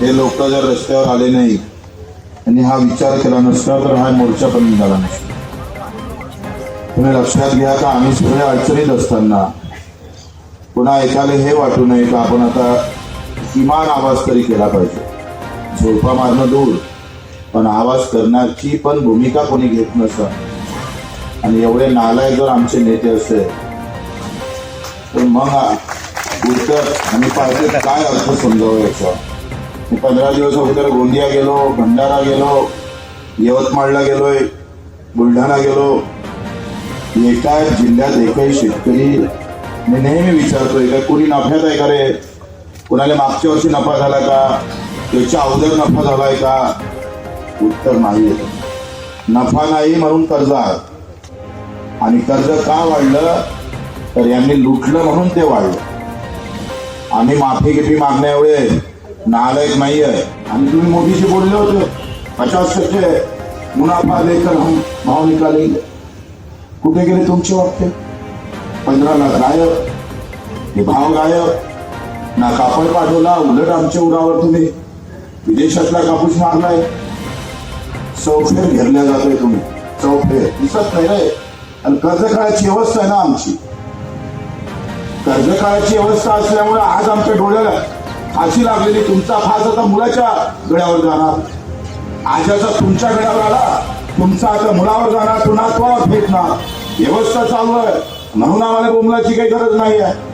हे लोक जर रस्त्यावर आले नाही आणि हा विचार केला नसता तर हा मोर्चा पण निघाला नसता. तुम्ही लक्षात घ्या का आम्ही सगळे अडचणीत असताना पुन्हा एकाला हे वाटू नये का आपण आता किमान आवाज तरी केला पाहिजे. झोपा मारणं दूर, पण आवाज करण्याची पण भूमिका कोणी घेत नसतं. आणि एवढे नालायक जर आमचे नेते असते तर मग उत्तर आणि पार्टीत काय अर्थ समजावं याचा. 15 दिवस अगोदर गोंदिया गेलो, भंडारा गेलो, यवतमाळला गेलोय, बुलढाणा गेलो. एका जिल्ह्यात एकही शेतकरी मी नेहमी विचारतोय का कुणी नफ्यात आहे का रे, कुणाला मागच्या वर्षी नफा झाला का, त्याच्या अगोदर नफा झालाय का. उत्तर नाही. नफा नाही म्हणून कर्ज आहे. आणि कर्ज का वाढलं तर यांनी लुटलं म्हणून ते वाढलं. आम्ही माफी गिफी मागण्या एवढे नालायक नाही आहे. आणि तुम्ही मोदीशी बोलले होते 50% मुनाफा देकर हम भाव निकालेंगे. कुठे गेले तुमचे वाक्य? 15 लाख गायब, हे भाव गायब. ना कापड पाठवला, उलट आमच्या उरावर तुम्ही विदेशातला कापूस मारलाय. चौफेर घेरल्या जातोय तुम्ही, चौफेर दिसत नाही रे. आणि कर्ज काळाची अवस्था आहे ना आमची. कर्ज काळाची अवस्था असल्यामुळे आज आमच्या डोळ्याला फाशी लागलेली. तुमचा फास आता मुलाच्या गळ्यावर जाणार. आजाचा तुमच्या गळ्यावर आला, तुमचा आता मुलावर जाणार, तो नातवावर फेकणार. व्यवस्था चालू आहे म्हणून आम्हाला बोमलाची काही गरज नाही आहे.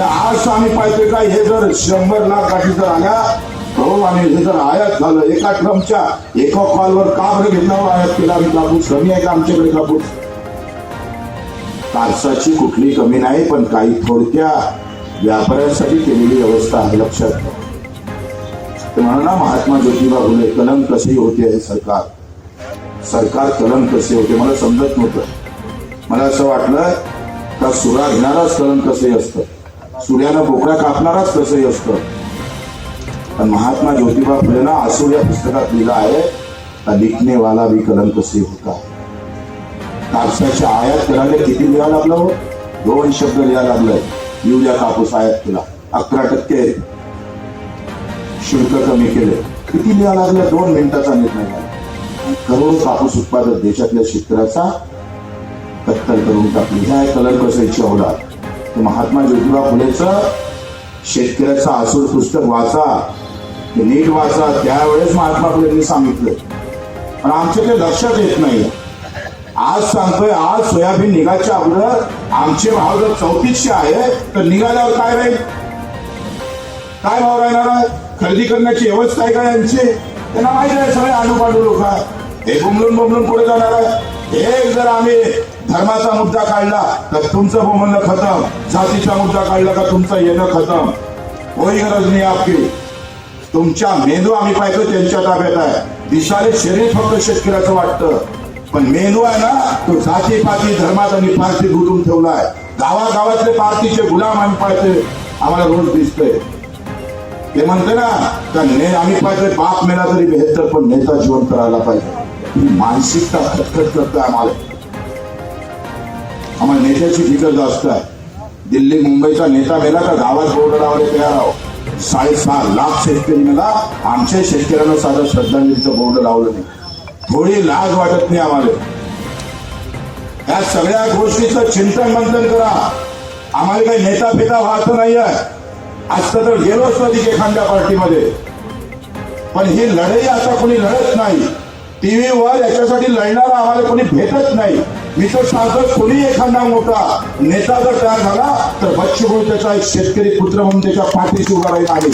आज आम्ही पाहतोय का हे जर 100 लाख गाठी जर आल्या हो आणि हे जर आयात झालं एका ट्रमच्या एका कॉलवर का बरं घेतल्यावर आयात केला आम्ही कापूस. कमी आहे का आमच्याकडे कापूस? कापसाची कुठली कमी नाही, पण काही थोडक्या व्यापाऱ्यांसाठी केलेली व्यवस्था आहे. लक्षात घ्या. ते म्हणा ना महात्मा ज्योतिबा फुले, कलम कसे होते हे सरकार कलम कसे होते मला समजत नव्हतं. मला असं वाटलं का सुरा घेणाराच कलम कसंही असतं, सूर्यानं बोकरा कापणाराच कसंही असतं. पण महात्मा ज्योतिबा फुलेंना आसूर या पुस्तकात लिहिलं आहे का लिखने वाला भी कलम कसे होता. कापसाच्या आयात करायला किती लिहा लागलं हो? 2 शब्द लिहा लागलाय. युरिया कापूस आयात केला, 11% शुल्क कमी केले. किती लिहा लागलं? 2 मिनिटाचा निर्णय झाला. करोड कापूस उत्पादक देशातल्या शेतकऱ्याचा कत्तल करून टाकली. ह्या कलर कसायची अवलाद. तर महात्मा ज्योतिबा फुलेचं शेतकऱ्याचं आसूर पुस्तक वाचा, ते नीट वाचा. त्यावेळेस महात्मा फुलेंनी सांगितलं, पण आमच्या ते लक्षात येत नाही. आज सांगतोय, आज सोयाबीन निघायच्या अगोदर आमचे भाव जर 3400 आहे तर निघाल्यावर काय राहील? काय भाव राहणार आहे? खरेदी करण्याची व्यवस्था आहे का यांची? त्यांना माहिती आहे सगळे आडूपाडू लोक आहे. हे बोंबलून पुढे जाणार आहे. हे जर आम्ही धर्माचा मुद्दा काढला तर तुमचं बोंबलणं खतम. जातीचा मुद्दा काढला का तुमचं येणं खतम. कोई गरज नाही आपली. तुमच्या मेंदू आम्ही पाहतो त्यांच्या ताब्यात आहे. दिसाले शरीर फक्त शेतकऱ्याचं वाटतं, पण मेंदू आहे ना तो जाती पाती धर्मात आणि पार्टी घुटून ठेवलाय. गावागावातले पार्टीचे गुलाम आम्ही पाहतोय, आम्हाला रोज दिसतोय. ते म्हणते ना का आम्ही पाहतोय बाप मेला तरी बेहतर, पण नेता जिवंत करायला पाहिजे. ही मानसिकता खटखट करतोय आम्हाला नेत्याची फिकर जास्त आहे. दिल्ली मुंबईचा नेता मेला का गावात बोर्ड लावायला तयार आहोत. 6.5 लाख शेतकरी मेला, आमच्या शेतकऱ्यांना साधं श्रद्धांजलीचं बोर्ड लावलं नाही. थोडी लाज वाटत नाही आम्हाला? या सगळ्या गोष्टीचं चिंतन मंथन करा. आम्हाला काही नेता पिता व्हायचं नाही आहे. असतं तर गेलोच कधी एखाद्या पार्टीमध्ये, पण ही लढाई आता कोणी लढत नाही. टीव्हीवर याच्यासाठी लढणारा आम्हाला कोणी भेटत नाही. मी तर सांगतो, कोणी एखादा मोठा नेता जर तयार झाला तर बच्चू कडू त्याचा एक शेतकरी पुत्र म्हणून त्याच्या पाठीशी उभा राहील आहे.